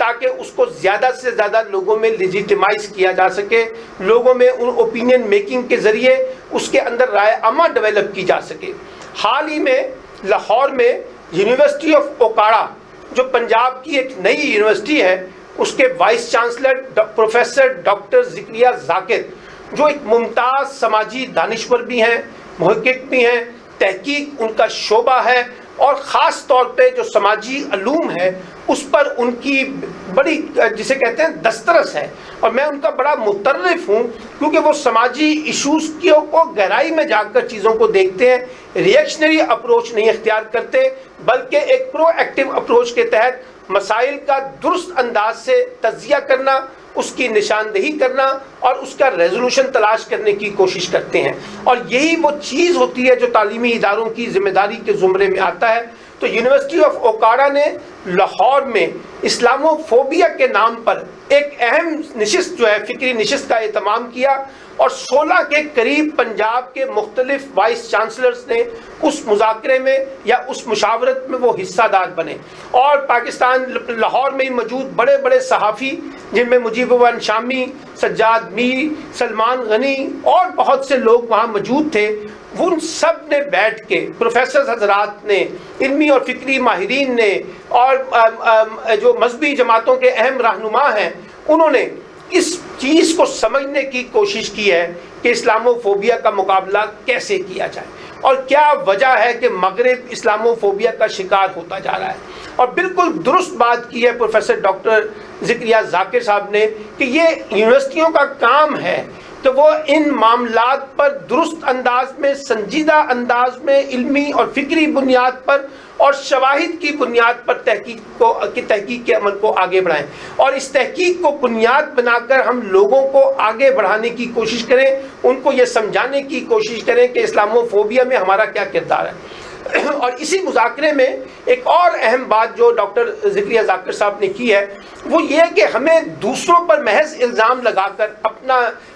تاکہ اس کو زیادہ سے زیادہ لوگوں میں لیجیٹیمائز کیا جا سکے، لوگوں میں ان اوپینین میکنگ کے ذریعے اس کے اندر رائے عامہ ڈیولپ کی جا سکے۔ حال ہی میں لاہور میں یونیورسٹی آف اوکاڑا جو پنجاب کی ایک نئی یونیورسٹی ہے، اس کے vice chancellor professor doctor Zakaria Zakir, جو ایک ممتاز سماجی دانشور بھی ہیں، محقق بھی ہیں، تحقیق ان کا شعبہ ہے، اور خاص طور پہ جو سماجی علوم ہے اس پر ان کی بڑی جسے کہتے ہیں دسترس ہے، اور میں ان کا بڑا مترف ہوں کیونکہ وہ سماجی ایشوز کو گہرائی میں جا کر چیزوں کو دیکھتے ہیں، ریئیکشنری اپروچ نہیں اختیار کرتے، بلکہ ایک پرو ایکٹیو اپروچ کے تحت مسائل کا درست انداز سے تجزیہ کرنا، اس کی نشاندہی کرنا اور اس کا ریزولوشن تلاش کرنے کی کوشش کرتے ہیں، اور یہی وہ چیز ہوتی ہے جو تعلیمی اداروں کی ذمہ داری کے زمرے میں آتا ہے۔ تو یونیورسٹی آف اوکاڑا نے لاہور میں اسلامو فوبیا کے نام پر ایک اہم نشست جو ہے فکری نشست کا اہتمام کیا، اور 16 کے قریب پنجاب کے مختلف وائس چانسلرز نے اس مذاکرے میں یا اس مشاورت میں وہ حصہ دار بنے، اور پاکستان لاہور میں موجود بڑے بڑے صحافی جن میں مجیب الرحمان شامی، سجاد میر، سلمان غنی اور بہت سے لوگ وہاں موجود تھے، ان سب نے بیٹھ کے پروفیسرز حضرات نے، علمی اور فکری ماہرین نے، اور جو مذہبی جماعتوں کے اہم رہنما ہیں، انہوں نے اس چیز کو سمجھنے کی کوشش کی ہے کہ اسلامو فوبیا کا مقابلہ کیسے کیا جائے، اور کیا وجہ ہے کہ مغرب اسلامو فوبیا کا شکار ہوتا جا رہا ہے۔ اور بالکل درست بات کی ہے پروفیسر ڈاکٹر ذکریہ ذاکر صاحب نے کہ یہ یونیورسٹیوں کا کام ہے کہ وہ ان معاملات پر درست انداز میں، سنجیدہ انداز میں، علمی اور فکری بنیاد پر اور شواہد کی بنیاد پر تحقیق کے عمل کو آگے بڑھائیں، اور اس تحقیق کو بنیاد بنا کر ہم لوگوں کو آگے بڑھانے کی کوشش کریں، ان کو یہ سمجھانے کی کوشش کریں کہ اسلامو فوبیا میں ہمارا کیا کردار ہے۔ اور اسی مذاکرے میں ایک اور اہم بات جو ڈاکٹر ذکریہ ذاکر صاحب نے کی ہے وہ یہ کہ ہمیں دوسروں پر محض الزام لگا کر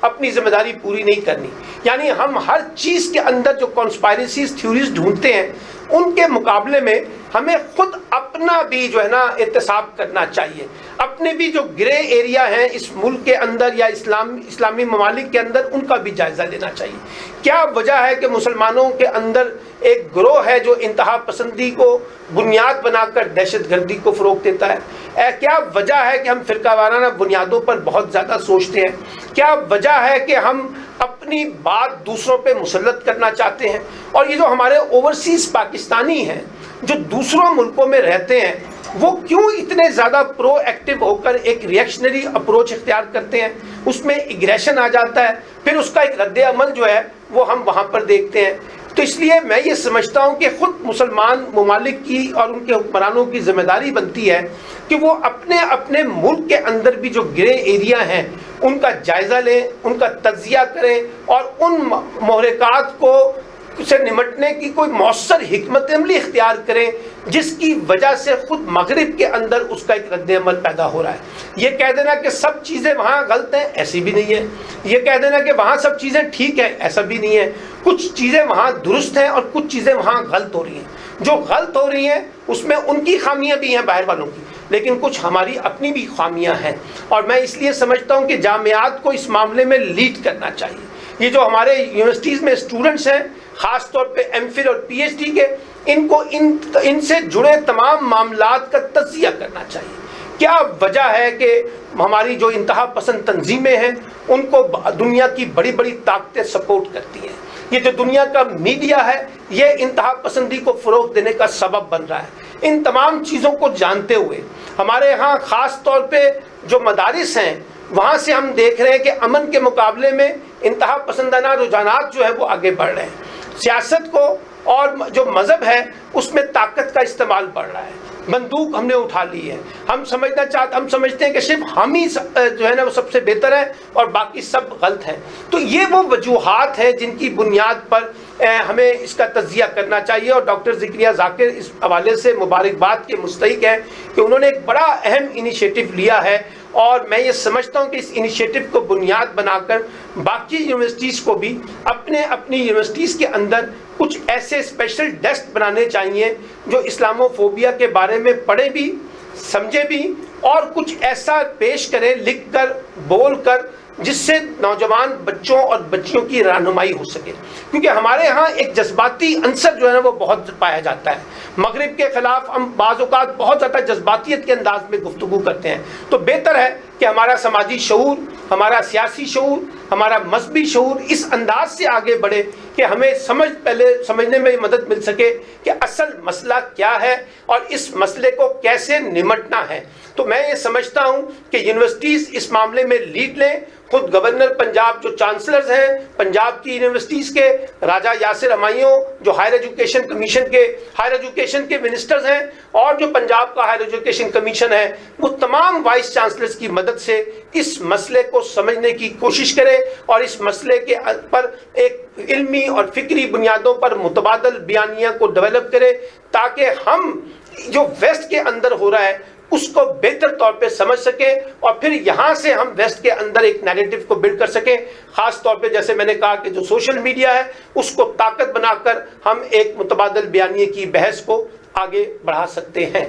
اپنی ذمہ داری پوری نہیں کرنی، یعنی ہم ہر چیز کے اندر جو کانسپائریسیز تھیوریز ڈھونڈتے ہیں ان کے مقابلے میں ہمیں خود اپنا بھی جو ہے نا احتساب کرنا چاہیے، اپنے بھی جو گرے ایریا ہیں اس ملک کے اندر یا اسلامی ممالک کے اندر ان کا بھی جائزہ لینا چاہیے۔ کیا وجہ ہے کہ مسلمانوں کے اندر ایک گروہ ہے جو انتہا پسندی کو بنیاد بنا کر دہشت گردی کو فروغ دیتا ہے؟ کیا وجہ ہے کہ ہم فرقہ وارانہ بنیادوں پر بہت زیادہ سوچتے ہیں؟ کیا وجہ ہے کہ ہم اپنی بات دوسروں پہ مسلط کرنا چاہتے ہیں؟ اور یہ جو ہمارے اوورسیز پاکستانی ہیں جو دوسروں ملکوں میں رہتے ہیں وہ کیوں اتنے زیادہ پرو ایکٹیو ہو کر ایک ریئیکشنری اپروچ اختیار کرتے ہیں؟ اس میں اگریشن آ جاتا ہے، پھر اس کا ایک رد عمل جو ہے وہ ہم وہاں پر دیکھتے ہیں۔ تو اس لیے میں یہ سمجھتا ہوں کہ خود مسلمان ممالک کی اور ان کے حکمرانوں کی ذمہ داری بنتی ہے کہ وہ اپنے ملک کے اندر بھی جو گرے ایریا ہیں ان کا جائزہ لیں، ان کا تجزیہ کریں، اور ان محرکات کو سے نمٹنے کی کوئی مؤثر حکمت عملی اختیار کریں جس کی وجہ سے خود مغرب کے اندر اس کا ایک رد عمل پیدا ہو رہا ہے۔ یہ کہہ دینا کہ سب چیزیں وہاں غلط ہیں ایسی بھی نہیں ہے، یہ کہہ دینا کہ وہاں سب چیزیں ٹھیک ہیں ایسا بھی نہیں ہے، کچھ چیزیں وہاں درست ہیں اور کچھ چیزیں وہاں غلط ہو رہی ہیں۔ جو غلط ہو رہی ہیں اس میں ان کی خامیاں بھی ہیں باہر والوں کی، لیکن کچھ ہماری اپنی بھی خامیاں ہیں، اور میں اس لیے سمجھتا ہوں کہ جامعات کو اس معاملے میں لیڈ کرنا چاہیے۔ یہ جو ہمارے یونیورسٹیز میں اسٹوڈنٹس ہیں خاص طور پہ ایم فل اور پی ایچ ڈی کے، ان کو ان سے جڑے تمام معاملات کا تجزیہ کرنا چاہیے۔ کیا وجہ ہے کہ ہماری جو انتہا پسند تنظیمیں ہیں ان کو دنیا کی بڑی بڑی طاقتیں سپورٹ کرتی ہیں؟ یہ جو دنیا کا میڈیا ہے یہ انتہا پسندی کو فروغ دینے کا سبب بن رہا ہے۔ ان تمام چیزوں کو جانتے ہوئے ہمارے ہاں خاص طور پہ جو مدارس ہیں وہاں سے ہم دیکھ رہے ہیں کہ امن کے مقابلے میں انتہا پسندانہ رجحانات جو ہے وہ آگے بڑھ رہے ہیں۔ سیاست کو اور جو مذہب ہے اس میں طاقت کا استعمال بڑھ رہا ہے، بندوق ہم نے اٹھا لی ہے، ہم سمجھتے ہیں کہ صرف ہم ہی جو ہے نا وہ سب سے بہتر ہے اور باقی سب غلط ہیں۔ تو یہ وہ وجوہات ہیں جن کی بنیاد پر ہمیں اس کا تجزیہ کرنا چاہیے، اور ڈاکٹر ذکریہ ذاکر اس حوالے سے مبارکباد کے مستحق ہیں کہ انہوں نے ایک بڑا اہم انیشیٹو لیا ہے، اور میں یہ سمجھتا ہوں کہ اس انیشیٹو کو بنیاد بنا کر باقی یونیورسٹیز کو بھی اپنی یونیورسٹیز کے اندر کچھ ایسے اسپیشل ڈیسک بنانے چاہیے جو اسلامو فوبیا کے بارے میں پڑھے بھی، سمجھے بھی اور کچھ ایسا پیش کریں لکھ کر بول کر جس سے نوجوان بچوں اور بچیوں کی رہنمائی ہو سکے، کیونکہ ہمارے ہاں ایک جذباتی عنصر جو ہے نا وہ بہت پایا جاتا ہے۔ مغرب کے خلاف ہم بعض اوقات بہت زیادہ جذباتیت کے انداز میں گفتگو کرتے ہیں، تو بہتر ہے کہ ہمارا سماجی شعور، ہمارا سیاسی شعور، ہمارا مذہبی شعور اس انداز سے آگے بڑھے کہ ہمیں پہلے سمجھنے میں مدد مل سکے کہ اصل مسئلہ کیا ہے اور اس مسئلے کو کیسے نمٹنا ہے۔ تو میں یہ سمجھتا ہوں کہ یونیورسٹیز اس معاملے میں لیڈ لیں۔ خود گورنر پنجاب جو چانسلرز ہیں پنجاب کی یونیورسٹیز کے، راجہ یاسر ہمایوں جو ہائر ایجوکیشن کے منسٹرز ہیں، اور جو پنجاب کا ہائر ایجوکیشن کمیشن ہے، وہ تمام وائس چانسلرز کی مدد سے اس مسئلے کو سمجھنے کی کوشش کرے اور اس مسئلے کے پر ایک علمی اور فکری بنیادوں پر متبادل بیانیہ کو ڈیولپ کرے، تاکہ ہم جو ویسٹ کے اندر ہو رہا ہے اس کو بہتر طور پہ سمجھ سکیں اور پھر یہاں سے ہم ویسٹ کے اندر ایک نیریٹو کو بلڈ کر سکیں۔ خاص طور پہ جیسے میں نے کہا کہ جو سوشل میڈیا ہے اس کو طاقت بنا کر ہم ایک متبادل بیانیے کی بحث کو آگے بڑھا سکتے ہیں۔